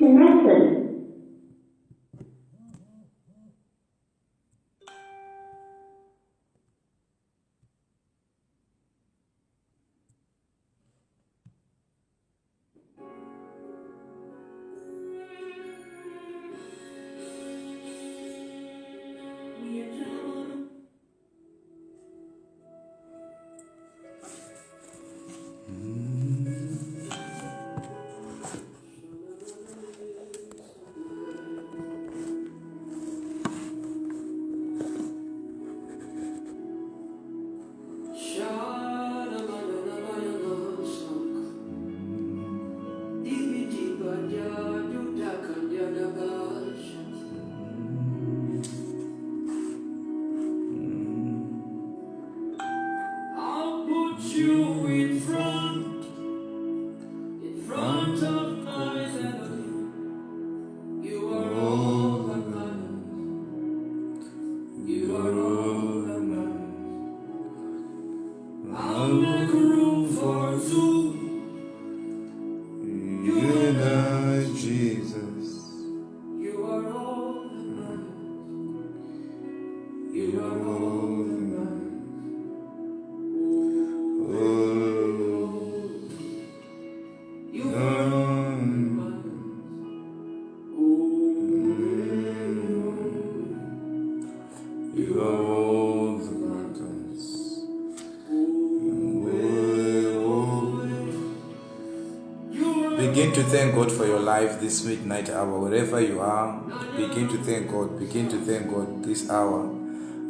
Connected. Begin to thank God for your life this midnight hour. Wherever you are, begin to thank God. Begin to thank God this hour.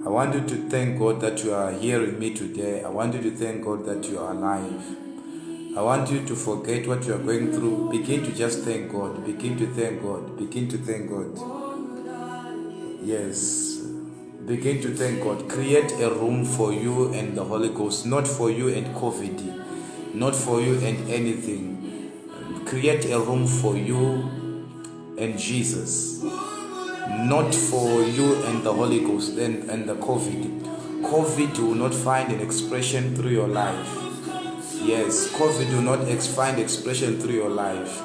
I want you to thank God that you are here with me today. I want you to thank God that you are alive. I want you to forget what you are going through. Begin to just thank God. Begin to thank God. Begin to thank God. Yes. Begin to thank God. Create a room for you and the Holy Ghost. Not for you and COVID. Not for you and anything. Create a room for you and Jesus, not for you and the Holy Ghost and the COVID. COVID will not find an expression through your life. Yes, COVID will not find expression through your life.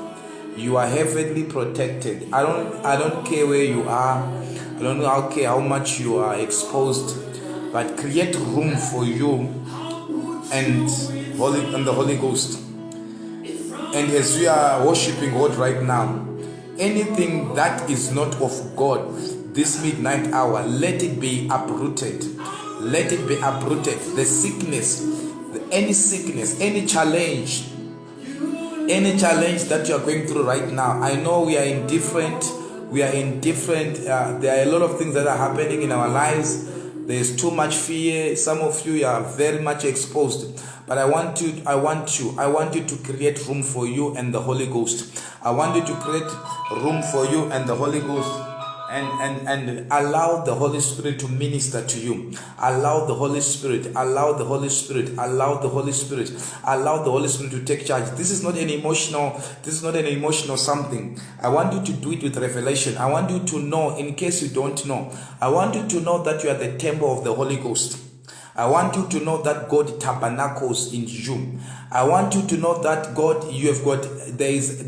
You are heavily protected. I don't care where you are. I don't care how much you are exposed, but create room for you and the Holy Ghost. And as we are worshiping God right now, anything that is not of God this midnight hour, let it be uprooted. Let it be uprooted. The sickness, any challenge that you are going through right now. I know we are in different, there are a lot of things that are happening in our lives. There's too much fear. Some of you are very much exposed. But I want you to create room for you and the Holy Ghost. I want you to create room for you and the Holy Ghost. And allow the Holy Spirit to minister to you. Allow the Holy Spirit to take charge. This is not an emotional something. I want you to do it with revelation. I want you to know, in case you don't know, I want you to know that you are the temple of the Holy Ghost. I want you to know that God tabernacles in you. I want you to know that God, you have got, there's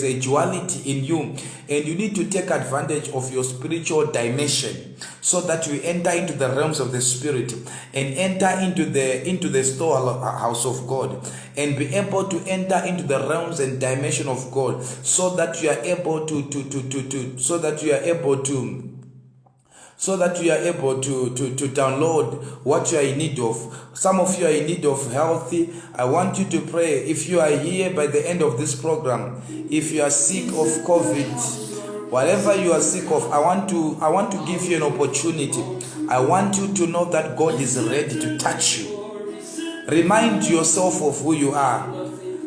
a duality in you, and you need to take advantage of your spiritual dimension so that you enter into the realms of the Spirit and enter into the storehouse of God and be able to enter into the realms and dimension of God so that you are able to download what you are in need of. Some of you are in need of health. I want you to pray. If you are here by the end of this program, if you are sick of COVID, whatever you are sick of, I want to give you an opportunity. I want you to know that God is ready to touch you. Remind yourself of who you are.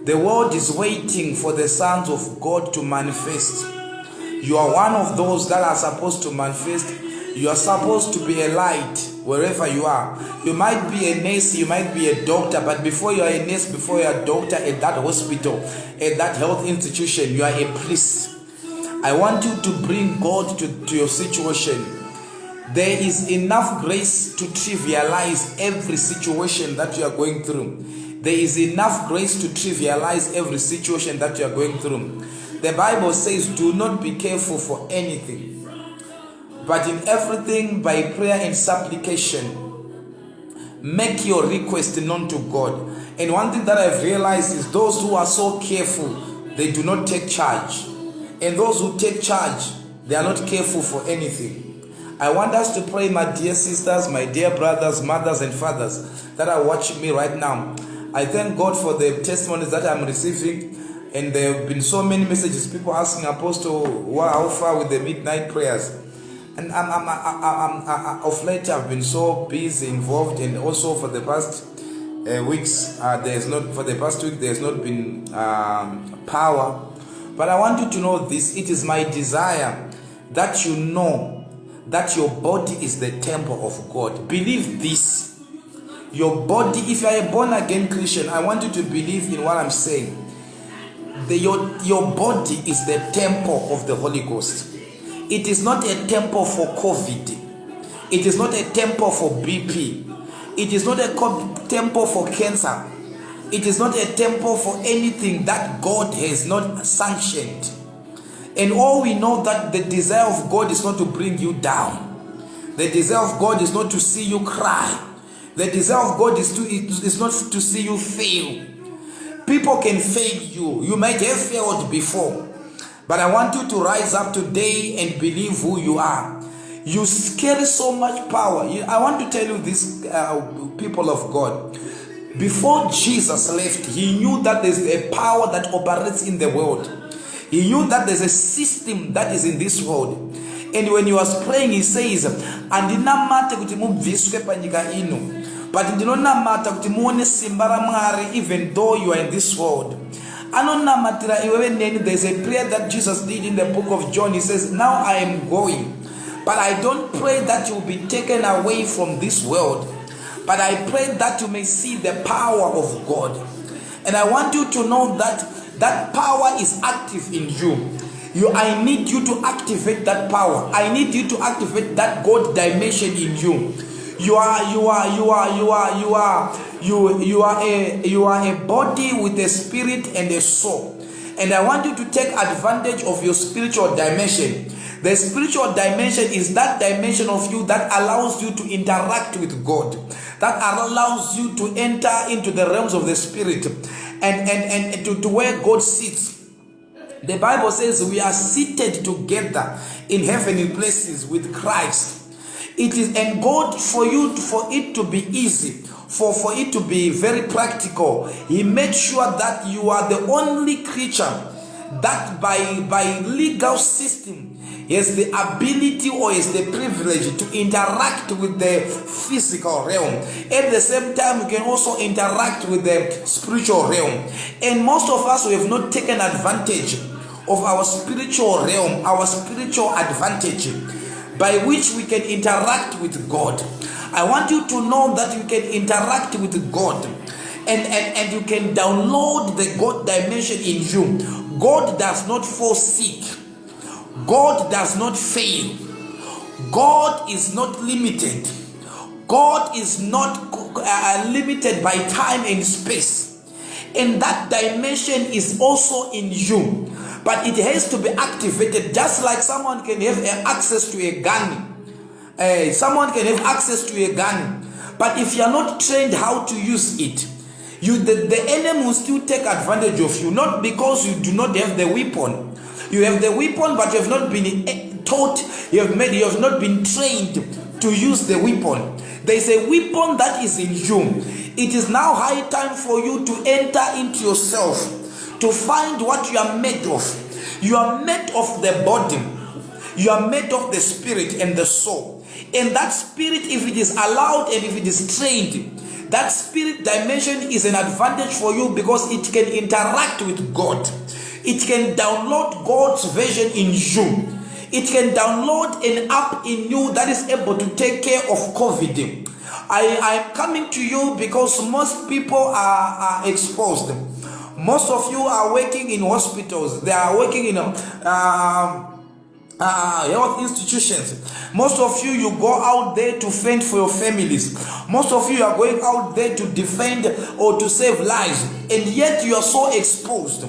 The world is waiting for the sons of God to manifest. You are one of those that are supposed to manifest. You are supposed to be a light wherever you are. You might be a nurse, you might be a doctor, but before you are a nurse, before you are a doctor at that hospital, at that health institution, you are a priest. I want you to bring God to your situation. There is enough grace to trivialize every situation that you are going through. There is enough grace to trivialize every situation that you are going through. The Bible says, do not be careful for anything, but in everything by prayer and supplication, make your request known to God. And one thing that I've realized is those who are so careful, they do not take charge. And those who take charge, they are not careful for anything. I want us to pray, my dear sisters, my dear brothers, mothers and fathers that are watching me right now. I thank God for the testimonies that I'm receiving. And there have been so many messages, people asking, Apostle, how far with the midnight prayers? And of late I've been so busy, involved, and also for the past weeks, for the past week there's not been power. But I want you to know this. It is my desire that you know that your body is the temple of God. Believe this. Your body, if you are a born again Christian, I want you to believe in what I'm saying. Your body is the temple of the Holy Ghost. It is not a temple for COVID. It is not a temple for BP. It is not a temple for cancer. It is not a temple for anything that God has not sanctioned. And all we know that the desire of God is not to bring you down. The desire of God is not to see you cry. The desire of God is not to see you fail. People can fail you. You might have failed before. But I want you to rise up today and believe who you are. You carry so much power. I want to tell you this, people of God. Before Jesus left, he knew that there's a power that operates in the world. He knew that there's a system that is in this world. And when he was praying, he says, andinamata kuti mubviswe panyika ino, but ndinonamata kuti muone simba ra Mwari even though you are in this world. There's a prayer that Jesus did in the book of John. He says, now I am going, but I don't pray that you will be taken away from this world, but I pray that you may see the power of God. And I want you to know that that power is active in you. I need you to activate that power. I need you to activate that God dimension in you. You are a body with a spirit and a soul. And I want you to take advantage of your spiritual dimension. The spiritual dimension is that dimension of you that allows you to interact with God, that allows you to enter into the realms of the spirit and to where God sits. The Bible says we are seated together in heavenly places with Christ. It is, and God, for it to be easy, for it to be very practical, he made sure that you are the only creature that by legal system has the ability or has the privilege to interact with the physical realm. At the same time, you can also interact with the spiritual realm. And most of us, we have not taken advantage of our spiritual realm, our spiritual advantage, by which we can interact with God. I want you to know that you can interact with God and you can download the God dimension in you. God does not fall sick. God does not fail. God is not limited. God is not limited by time and space. And that dimension is also in you. But it has to be activated, just like someone can have access to a gun. Someone can have access to a gun. But if you are not trained how to use it, the enemy will still take advantage of you. Not because you do not have the weapon. You have the weapon, but you have not been taught, you have not been trained to use the weapon. There is a weapon that is in you. It is now high time for you to enter into yourself, to find what you are made of. You are made of the body. You are made of the spirit and the soul. And that spirit, if it is allowed and if it is trained, that spirit dimension is an advantage for you because it can interact with God. It can download God's vision in you. It can download an app in you that is able to take care of COVID. I am coming to you because most people are exposed. Most of you are working in hospitals. They are working in health institutions. Most of you go out there to fend for your families. Most of you are going out there to defend or to save lives. And yet you are so exposed.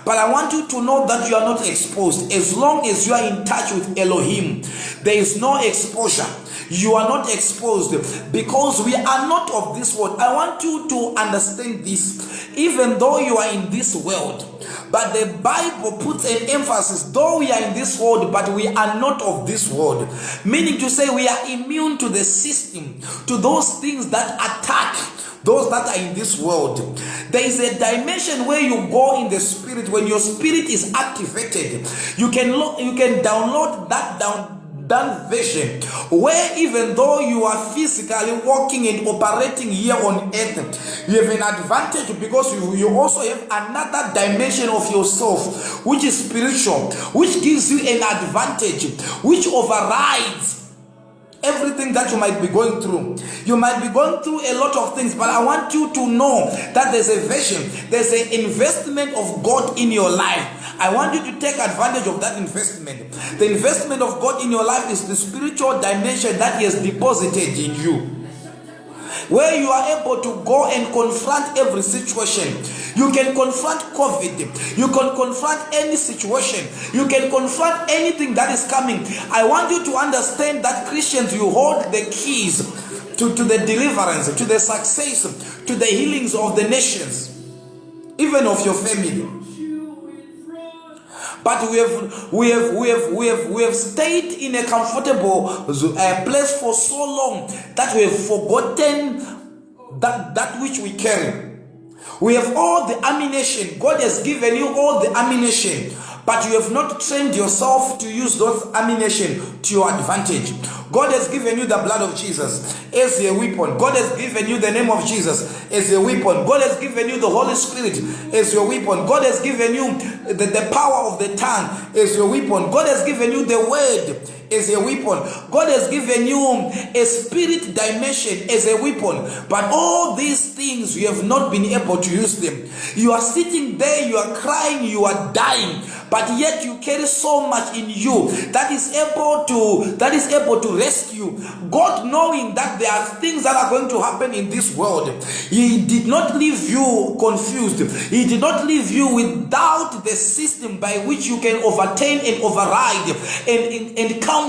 But I want you to know that you are not exposed. As long as you are in touch with Elohim, there is no exposure. You are not exposed because we are not of this world. I want you to understand this. Even though you are in this world, but the Bible puts an emphasis, though we are in this world, but we are not of this world. Meaning to say we are immune to the system, to those things that attack those that are in this world. There is a dimension where you go in the spirit. When your spirit is activated, you can download that vision, where even though you are physically walking and operating here on earth, you have an advantage because you also have another dimension of yourself which is spiritual, which gives you an advantage, which overrides everything that you might be going through. You might be going through a lot of things, but I want you to know that there's a vision, there's an investment of God in your life. I want you to take advantage of that investment. The investment of God in your life is the spiritual dimension that He has deposited in you, where you are able to go and confront every situation. You can confront COVID. You can confront any situation. You can confront anything that is coming. I want you to understand that Christians, you hold the keys to the deliverance, to the success, to the healings of the nations, even of your family. But we have stayed in a comfortable place for so long that we have forgotten that which we carry. We have all the ammunition. God has given you all the ammunition, but you have not trained yourself to use those ammunition to your advantage. God has given you the blood of Jesus as a weapon. God has given you the name of Jesus as a weapon. God has given you the Holy Spirit as your weapon. God has given you the power of the tongue as your weapon. God has given you the word as a weapon. God has given you a spirit dimension as a weapon. But all these things, you have not been able to use them. You are sitting there, you are crying, you are dying, but yet you carry so much in you that is able to rescue. God, knowing that there are things that are going to happen in this world, He did not leave you confused. He did not leave you without the system by which you can overturn and override and encounter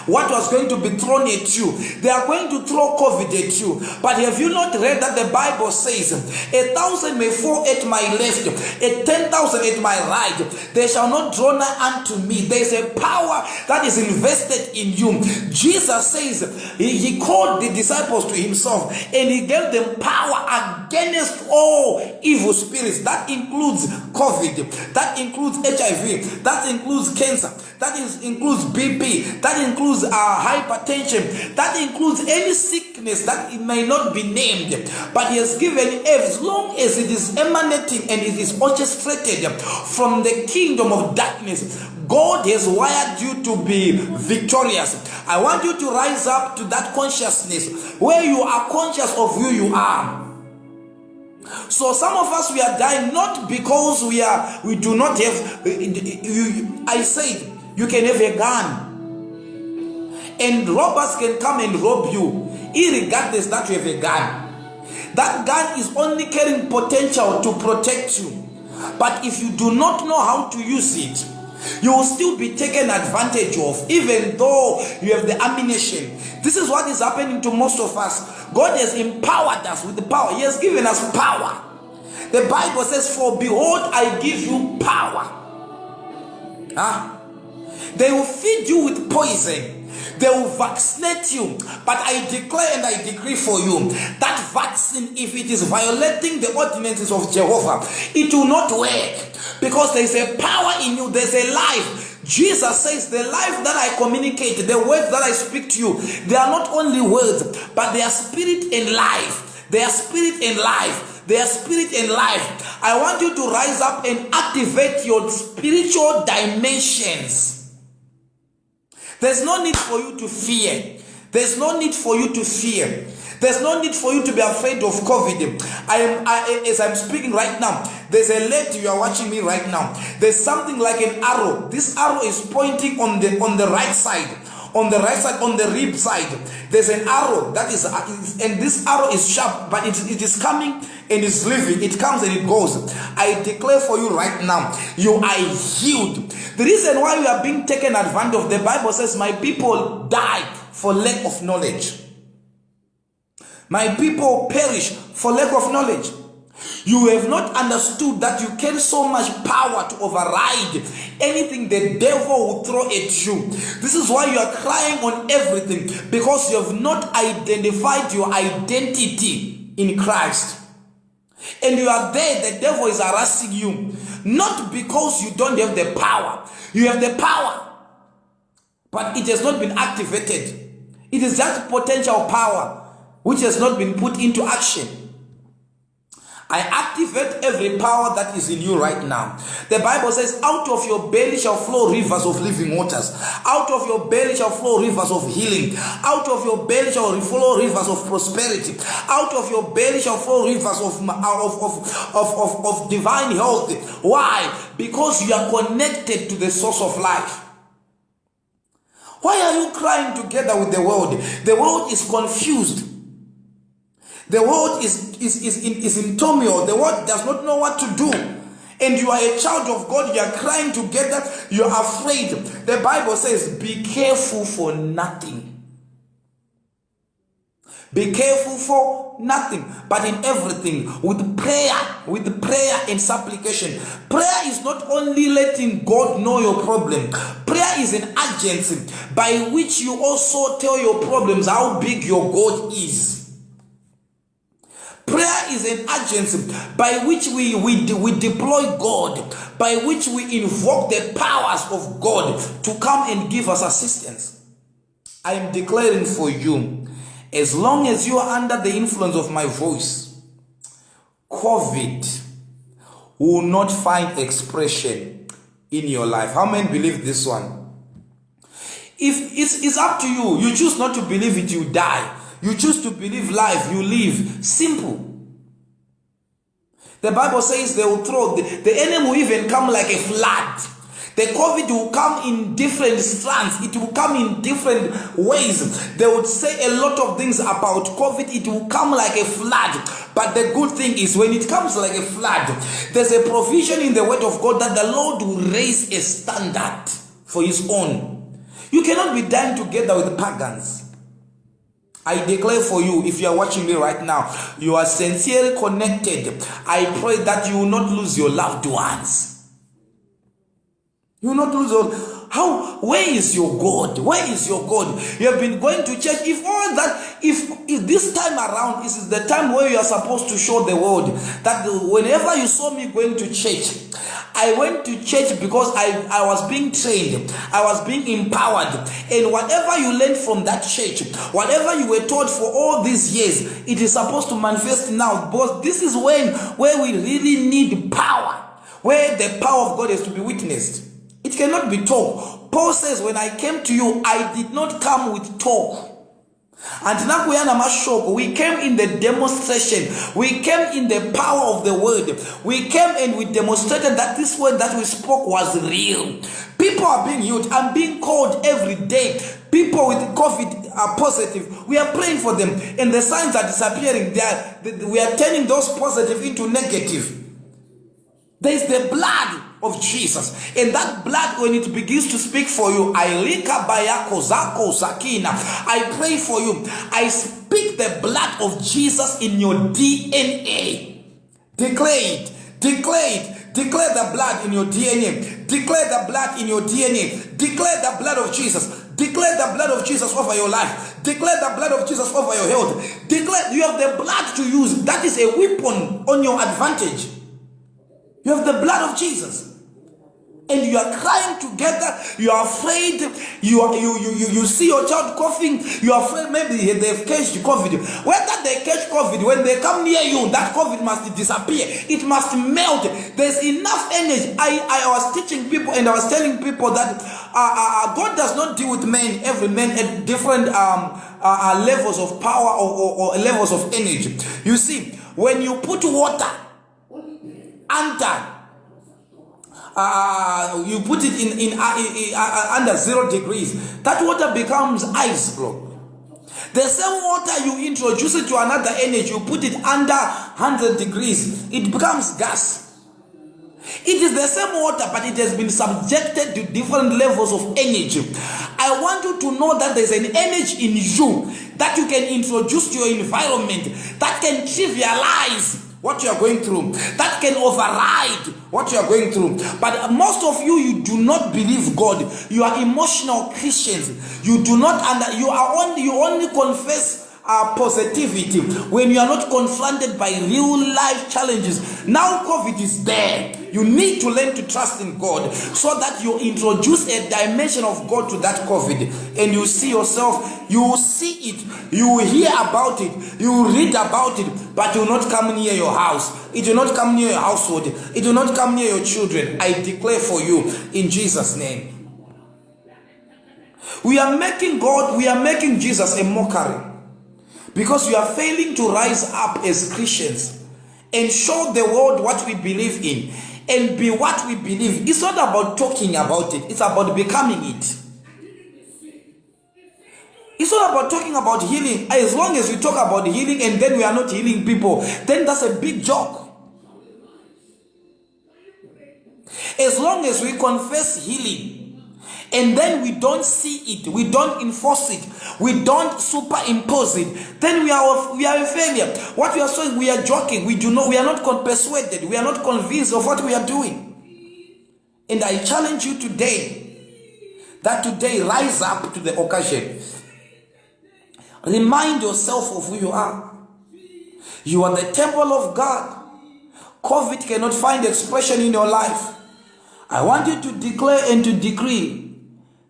what was going to be thrown at you. They are going to throw COVID at you. But have you not read that the Bible says, 1,000 may fall at my left, 10,000 at my right, they shall not draw nigh unto me. There is a power that is invested in you. Jesus says he called the disciples to Himself and He gave them power against all evil spirits. That includes COVID, that includes HIV, that includes cancer, that includes BP, that includes hypertension, that includes any sickness that it may not be named. But He has given, as long as it is emanating and it is orchestrated from the kingdom of darkness, God has wired you to be victorious. I want you to rise up to that consciousness where you are conscious of who you are. So some of us, we are dying not because we do not have, I said, you can have a gun and robbers can come and rob you irregardless that you have a gun. That gun is only carrying potential to protect you. But if you do not know how to use it, you will still be taken advantage of, even though you have the ammunition. This is what is happening to most of us. God has empowered us with the power. He has given us power. The Bible says, for behold, I give you power. They will feed you with poison. They will vaccinate you. But I declare and I decree for you that vaccine, if it is violating the ordinances of Jehovah, it will not work. Because there is a power in you, there is a life. Jesus says, the life that I communicate, the words that I speak to you, they are not only words, but they are spirit and life. They are spirit and life. They are spirit and life. I want you to rise up and activate your spiritual dimensions. There's no need for you to fear. There's no need for you to fear. There's no need for you to be afraid of COVID. As I'm speaking right now, there's a lady, you are watching me right now. There's something like an arrow. This arrow is pointing on the right side. On the right side, on the rib side, there's an arrow that is, and this arrow is sharp, but it is coming and is living. It comes and it goes. I declare for you right now, you are healed. The reason why you are being taken advantage of, the Bible says, my people die for lack of knowledge. My people perish for lack of knowledge. You have not understood that you carry so much power to override anything the devil will throw at you. This is why you are crying on everything, because you have not identified your identity in Christ. And you are there, the devil is harassing you. Not because you don't have the power. You have the power, but it has not been activated. It is just potential power which has not been put into action. I activate every power that is in you right now. The Bible says, out of your belly shall flow rivers of living waters. Out of your belly shall flow rivers of healing. Out of your belly shall flow rivers of prosperity. Out of your belly shall flow rivers of divine health. Why? Because you are connected to the source of life. Why are you crying together with the world? The world is confused. The world is in turmoil. The world does not know what to do. And you are a child of God. You are crying together. You are afraid. The Bible says, be careful for nothing. Be careful for nothing, but in everything, with prayer and supplication. Prayer is not only letting God know your problem. Prayer is an agency by which you also tell your problems how big your God is. Prayer is an agency by which we deploy God, by which we invoke the powers of God to come and give us assistance. I am declaring for you, as long as you are under the influence of my voice, COVID will not find expression in your life. How many believe this one? If it's up to you. You choose not to believe it, you die. You choose to believe life, you live. Simple. The Bible says they will throw, the enemy will even come like a flood. The COVID will come in different strands. It will come in different ways. They would say a lot of things about COVID. It will come like a flood. But the good thing is, when it comes like a flood, there's a provision in the word of God that the Lord will raise a standard for his own. You cannot be dying together with pagans. I declare for you, if you are watching me right now, you are sincerely connected. I pray that you will not lose your loved ones. You will not lose your... Where is your God? Where is your God? You have been going to church. If this time around is the time where you are supposed to show the world that whenever you saw me going to church, I went to church because I was being trained, I was being empowered, and whatever you learned from that church, whatever you were taught for all these years, it is supposed to manifest now. Because this is where we really need power, where the power of God is to be witnessed. It cannot be talk. Paul says, when I came to you, I did not come with talk. And now we came in the demonstration. We came in the power of the word. We came and we demonstrated that this word that we spoke was real. People are being healed. I'm being called every day. People with COVID are positive. We are praying for them, and the signs are disappearing. We are turning those positive into negative. There is the blood of Jesus, and that blood, when it begins to speak for you, I pray for you. I speak the blood of Jesus in your DNA. Declare it. Declare it. Declare the blood in your DNA. Declare the blood in your DNA. Declare the blood of Jesus. Declare the blood of Jesus over your life. Declare the blood of Jesus over your health. Declare you have the blood to use. That is a weapon on your advantage. You have the blood of Jesus. And you are crying together, you are afraid, you see your child coughing, you are afraid maybe they've catched COVID. Whether they catch COVID, when they come near you, that COVID must disappear. It must melt. There's enough energy. I was teaching people and I was telling people that God does not deal with men, every man at different levels of power or levels of energy. You see, when you put water under, you put it in under 0 degrees, that water becomes ice block. The same water, you introduce it to another energy, you put it under 100 degrees, it becomes gas. It is the same water, but it has been subjected to different levels of energy. I want you to know that there's an energy in you that you can introduce to your environment that can trivialize what you are going through, that can override what you are going through. But most of you, you do not believe God. You are emotional Christians. You do not you only confess positivity when you are not confronted by real life challenges. Now COVID is there. You need to learn to trust in God so that you introduce a dimension of God to that COVID, and you see yourself, you will see it, you will hear about it, you will read about it, but it will not come near your house. It will not come near your household. It will not come near your children. I declare for you in Jesus' name. We are making Jesus a mockery, because we are failing to rise up as Christians and show the world what we believe in and be what we believe. It's not about talking about it, it's about becoming it. It's not about talking about healing. As long as we talk about healing and then we are not healing people, then that's a big joke. As long as we confess healing and then we don't see it, we don't enforce it, we don't superimpose it, then we are a failure. What we are saying, we are joking. We are not persuaded, we are not convinced of what we are doing. And I challenge you today, that today rise up to the occasion. Remind yourself of who you are. You are the temple of God. COVID cannot find expression in your life. I want you to declare and to decree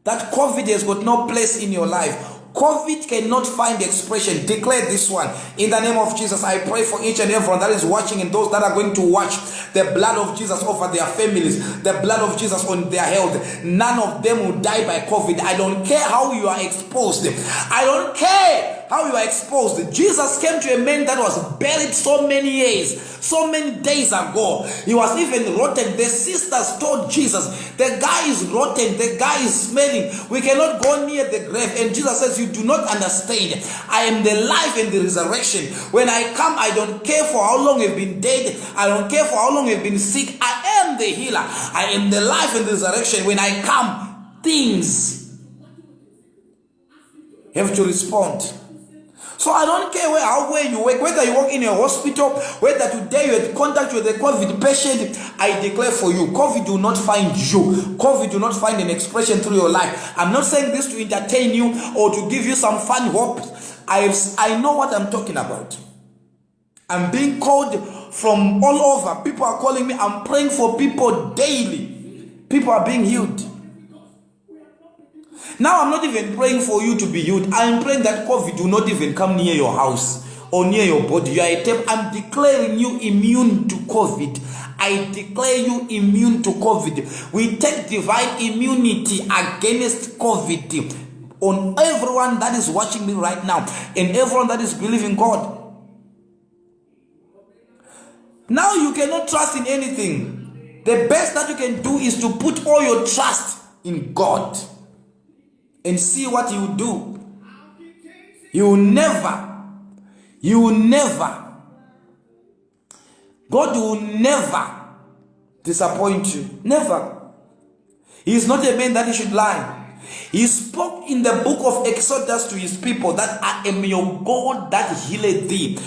that COVID has got no place in your life. COVID cannot find expression. Declare this one. In the name of Jesus, I pray for each and everyone that is watching and those that are going to watch. The blood of Jesus over their families. The blood of Jesus on their health. None of them will die by COVID. I don't care how you are exposed. I don't care how you are exposed. Jesus came to a man that was buried so many years, so many days ago. He was even rotten. The sisters told Jesus, the guy is rotten, the guy is smelling. We cannot go near the grave. And Jesus says, you do not understand. I am the life and the resurrection. When I come, I don't care for how long you've been dead. I don't care for how long you've been sick. I am the healer. I am the life and the resurrection. When I come, things have to respond. So I don't care where you work, whether you work in a hospital, whether today you had contact with a COVID patient. I declare for you, COVID do not find you. COVID do not find an expression through your life. I'm not saying this to entertain you or to give you some fun hope. I know what I'm talking about. I'm being called from all over. People are calling me. I'm praying for people daily. People are being healed. Now I'm not even praying for you to be healed. I'm praying that COVID do not even come near your house or near your body. You are I'm declaring you immune to COVID. I declare you immune to COVID. We take divine immunity against COVID on everyone that is watching me right now and everyone that is believing God. Now you cannot trust in anything. The best that you can do is to put all your trust in God and see what He will do. You will never, God will never disappoint you. Never. He is not a man that He should lie. He spoke in the book of Exodus to His people that I am your God that healeth thee.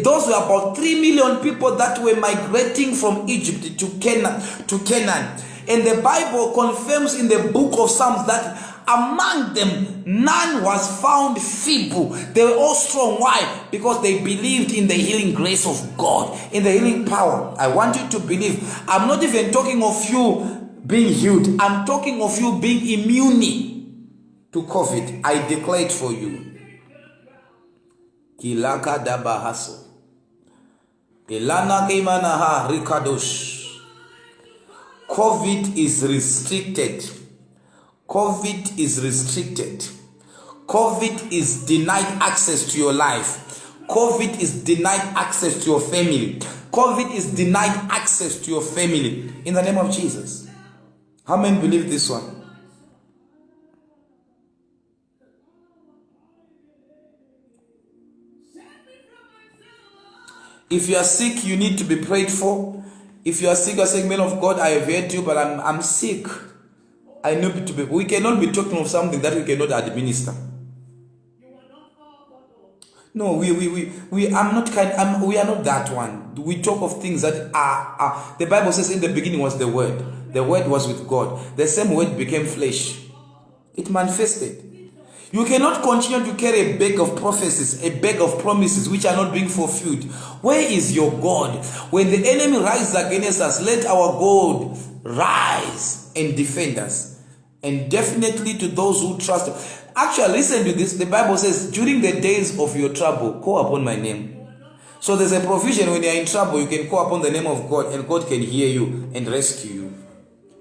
Those were about 3 million people that were migrating from Egypt to Canaan. And the Bible confirms in the book of Psalms that among them, none was found feeble. They were all strong. Why? Because they believed in the healing grace of God, in the healing power. I want you to believe. I'm not even talking of you being healed. I'm talking of you being immune to COVID. I declare it for you. Kilaka dabahaso. Elana keimanaha rikadosh. COVID is restricted. COVID is restricted. COVID is denied access to your life. COVID is denied access to your family. COVID is denied access to your family. In the name of Jesus. How many believe this one? If you are sick, you need to be prayed for. If you are sick, you are saying, man of God, I have heard you, but I'm sick. I need to be. We cannot be talking of something that we cannot administer. No, we I'm not we are not that one. We talk of things that are. The Bible says in the beginning was the Word. The Word was with God. The same Word became flesh. It manifested. You cannot continue to carry a bag of prophecies, a bag of promises which are not being fulfilled. Where is your God? When the enemy rises against us, let our God rise and defend us. And definitely to those who trust. Actually, listen to this. The Bible says, during the days of your trouble, call upon my name. So there's a provision when you're in trouble, you can call upon the name of God and God can hear you and rescue you.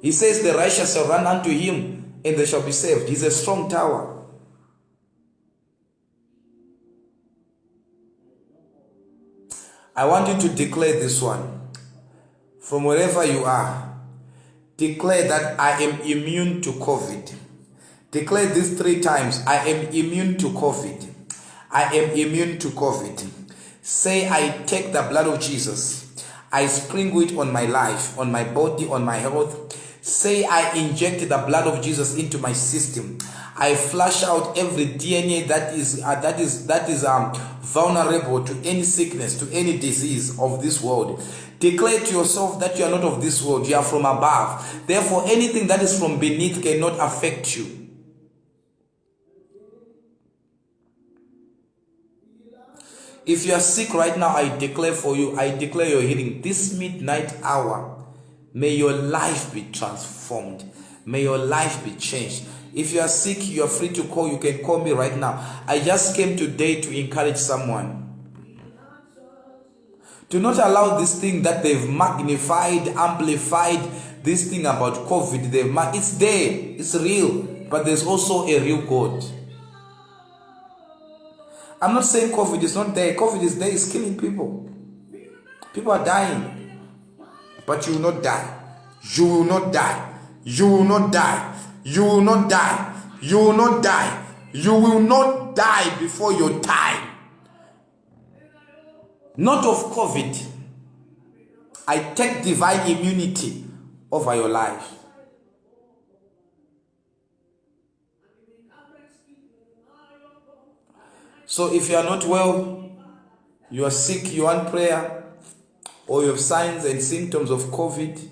He says the righteous shall run unto him and they shall be saved. He's a strong tower. I want you to declare this one. From wherever you are, declare that I am immune to COVID. Declare this 3 times. I am immune to COVID. I am immune to COVID. Say, I take the blood of Jesus. I sprinkle it on my life, on my body, on my health. Say, I inject the blood of Jesus into my system. I flush out every DNA that is vulnerable to any sickness, to any disease of this world. Declare to yourself that you are not of this world, you are from above. Therefore, anything that is from beneath cannot affect you. If you are sick right now, I declare for you, I declare your healing. This midnight hour, may your life be transformed. May your life be changed. If you are sick, you are free to call. You can call me right now. I just came today to encourage someone. Do not allow this thing that they've magnified, amplified, this thing about COVID. It's there. It's real. But there's also a real God. I'm not saying COVID is not there. COVID is there. It's killing people. People are dying. But you will not die. You will not die. You will not die. You will not die. You will not die. You will not die before your time. Not of COVID. I take divine immunity over your life. So if you are not well, you are sick, you want prayer, or you have signs and symptoms of COVID,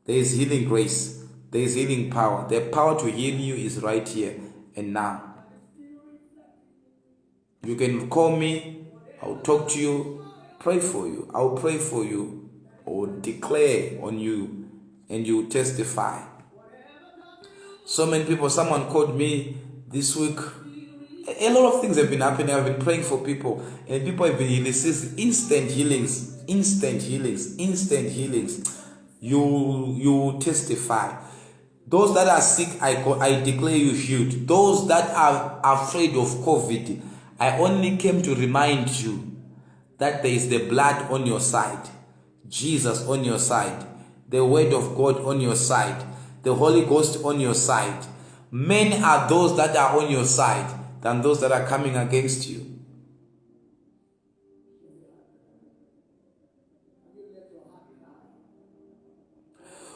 there is healing grace. There is healing power. The power to heal you is right here and now. You can call me. I'll talk to you. Pray for you. I'll pray for you or declare on you and you testify. So many people, someone called me this week. A lot of things have been happening. I've been praying for people and people have been healed. Instant healings. Instant healings. Instant healings. You testify. Those that are sick, I declare you healed. Those that are afraid of COVID, I only came to remind you that there is the blood on your side, Jesus on your side, the word of God on your side, the Holy Ghost on your side. Many are those that are on your side than those that are coming against you.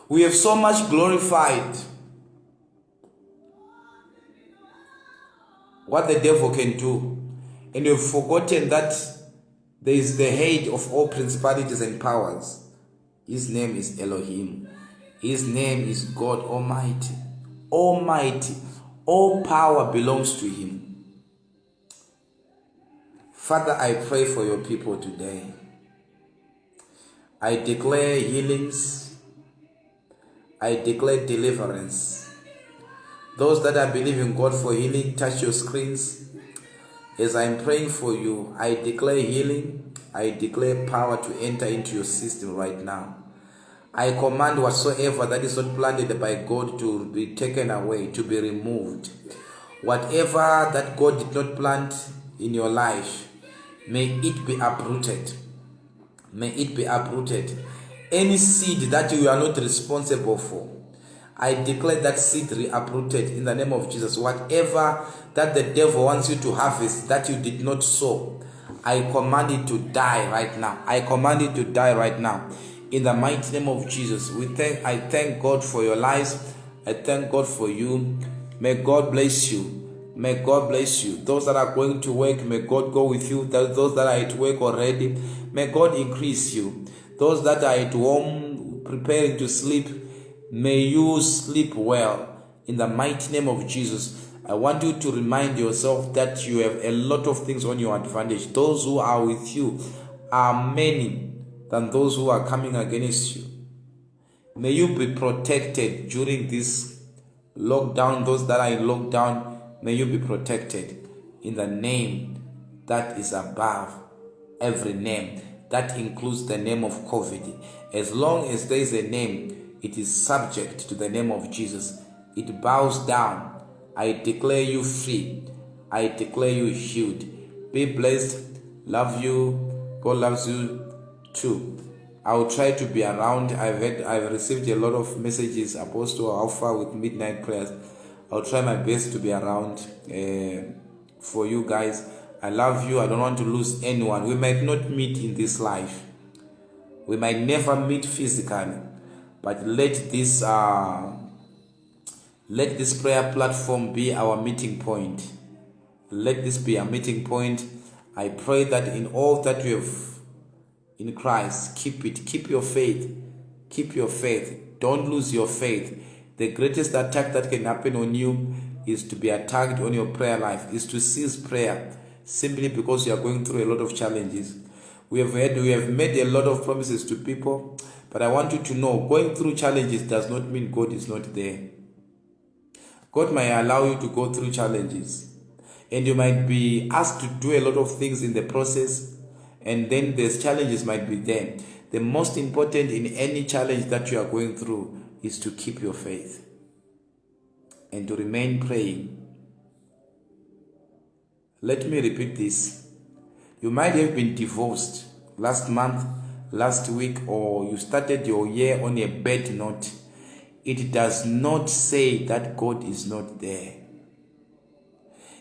We have so much glorified what the devil can do, and we have forgotten that there is the head of all principalities and powers. His name is Elohim. His name is God Almighty. Almighty. All power belongs to him. Father, I pray for your people today. I declare healings. I declare deliverance. Those that are believing God for healing, touch your screens. As I'm praying for you, I declare healing. I declare power to enter into your system right now. I command whatsoever that is not planted by God to be taken away, to be removed. Whatever that God did not plant in your life, may it be uprooted. May it be uprooted. Any seed that you are not responsible for, I declare that seed uprooted in the name of Jesus. Whatever that the devil wants you to harvest that you did not sow, I command it to die right now. I command it to die right now. In the mighty name of Jesus, I thank God for your lives. I thank God for you. May God bless you. May God bless you. Those that are going to work, may God go with you. Those that are at work already, may God increase you. Those that are at home preparing to sleep, may you sleep well. In the mighty name of Jesus, I want you to remind yourself that you have a lot of things on your advantage. Those who are with you are many than those who are coming against you. May you be protected during this lockdown. Those that are in lockdown, may you be protected in the name that is above every name. That includes the name of COVID. As long as there is a name, it is subject to the name of Jesus. It bows down. I declare you free. I declare you healed. Be blessed. Love you. God loves you too. I will try to be around. I've received a lot of messages, Apostle, how far with midnight prayers. I'll try my best to be around for you guys. I love you. I don't want to lose anyone. We might not meet in this life. We might never meet physically, but let this prayer platform be our meeting point. Let this be a meeting point. I pray that in all that you have in Christ, keep it. Keep your faith. Keep your faith. Don't lose your faith. The greatest attack that can happen on you is to be attacked on your prayer life, is to cease prayer, simply because you are going through a lot of challenges. We have made a lot of promises to people, but I want you to know, going through challenges does not mean God is not there. God might allow you to go through challenges, and you might be asked to do a lot of things in the process, and then these challenges might be there. The most important in any challenge that you are going through is to keep your faith and to remain praying. Let me repeat this. You might have been divorced last month, last week, or you started your year on a bad note. It does not say that God is not there.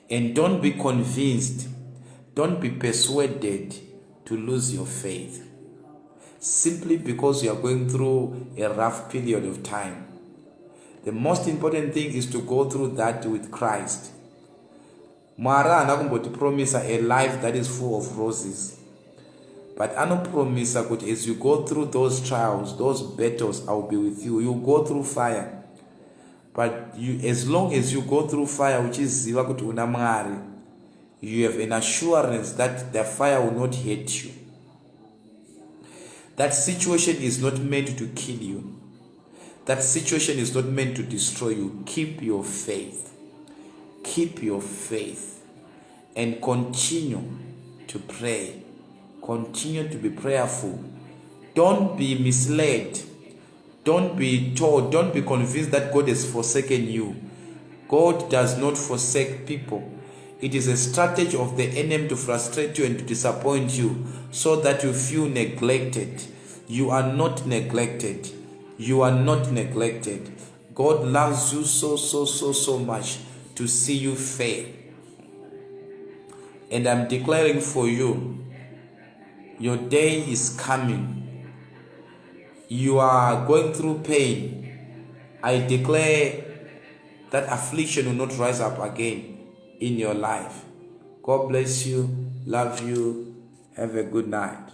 And don't be convinced, don't be persuaded to lose your faith simply because you are going through a rough period of time. The most important thing is to go through that with Christ. Mara anakumboti promisa a life that is full of roses, but anopromisa that as you go through those trials, those battles, I will be with you. You go through fire, but as long as you go through fire, which is ziva kuti una Mwari, you have an assurance that the fire will not hurt you. That situation is not meant to kill you. That situation is not meant to destroy you. Keep your faith. Keep your faith. And continue to pray. Continue to be prayerful. Don't be misled. Don't be told, don't be convinced that God has forsaken you. God does not forsake people. It is a strategy of the enemy to frustrate you and to disappoint you so that you feel neglected. You are not neglected. You are not neglected. God loves you so much to see you fail. And I'm declaring for you, your day is coming. You are going through pain. I declare that affliction will not rise up again in your life. God bless you. Love you. Have a good night.